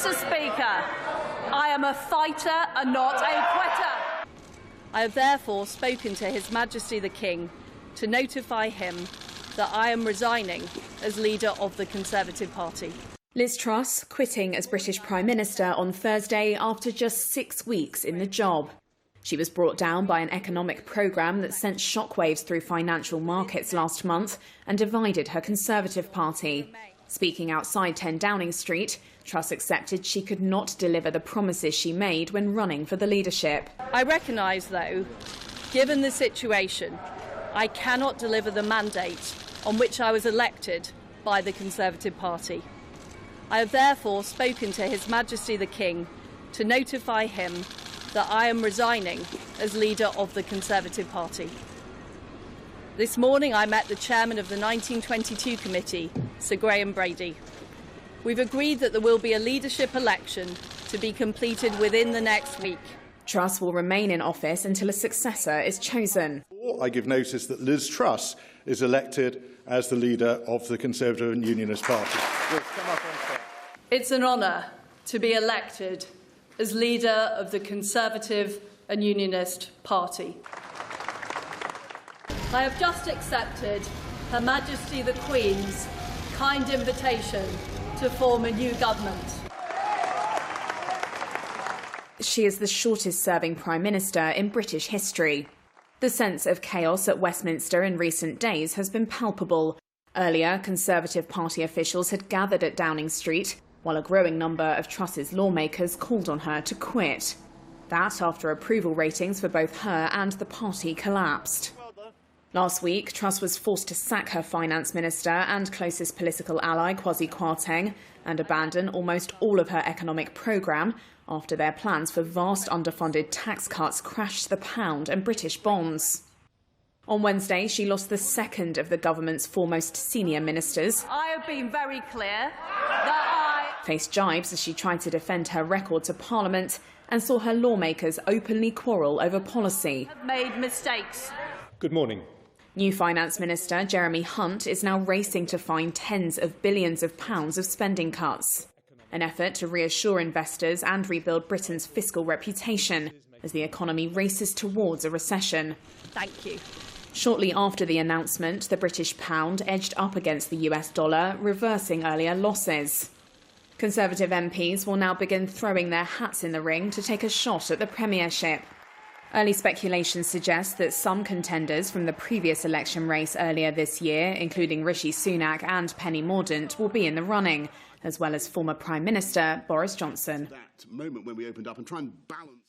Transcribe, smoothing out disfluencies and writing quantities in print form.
Mr. Speaker, I am a fighter and not a quitter. I have therefore spoken to His Majesty the King to notify him that I am resigning as leader of the Conservative Party. Liz Truss quitting as British Prime Minister on Thursday after just 6 weeks in the job. She was brought down by an economic programme that sent shockwaves through financial markets last month and divided her Conservative Party. Speaking outside 10 Downing Street, Truss accepted she could not deliver the promises she made when running for the leadership. I recognise, though, given the situation, I cannot deliver the mandate on which I was elected by the Conservative Party. I have therefore spoken to His Majesty the King to notify him that I am resigning as leader of the Conservative Party. This morning I met the chairman of the 1922 committee, Sir Graham Brady. We've agreed that there will be a leadership election to be completed within the next week. Truss will remain in office until a successor is chosen. I give notice that Liz Truss is elected as the leader of the Conservative and Unionist Party. It's an honour to be elected as leader of the Conservative and Unionist Party. I have just accepted Her Majesty the Queen's kind invitation to form a new government. She is the shortest-serving Prime Minister in British history. The sense of chaos at Westminster in recent days has been palpable. Earlier, Conservative Party officials had gathered at Downing Street, while a growing number of Truss's lawmakers called on her to quit. That after approval ratings for both her and the party collapsed. Last week, Truss was forced to sack her finance minister and closest political ally, Kwasi Kwarteng, and abandon almost all of her economic programme after their plans for vast underfunded tax cuts crashed the pound and British bonds. On Wednesday, she lost the second of the government's foremost senior ministers. I have been very clear that faced jibes as she tried to defend her record to Parliament and saw her lawmakers openly quarrel over policy. I have made mistakes. Good morning. New Finance Minister Jeremy Hunt is now racing to find tens of billions of pounds of spending cuts. An effort to reassure investors and rebuild Britain's fiscal reputation as the economy races towards a recession. Thank you. Shortly after the announcement, the British pound edged up against the US dollar, reversing earlier losses. Conservative MPs will now begin throwing their hats in the ring to take a shot at the premiership. Early speculation suggests that some contenders from the previous election race earlier this year, including Rishi Sunak and Penny Mordaunt, will be in the running, as well as former Prime Minister Boris Johnson. That moment when we opened up and try and balance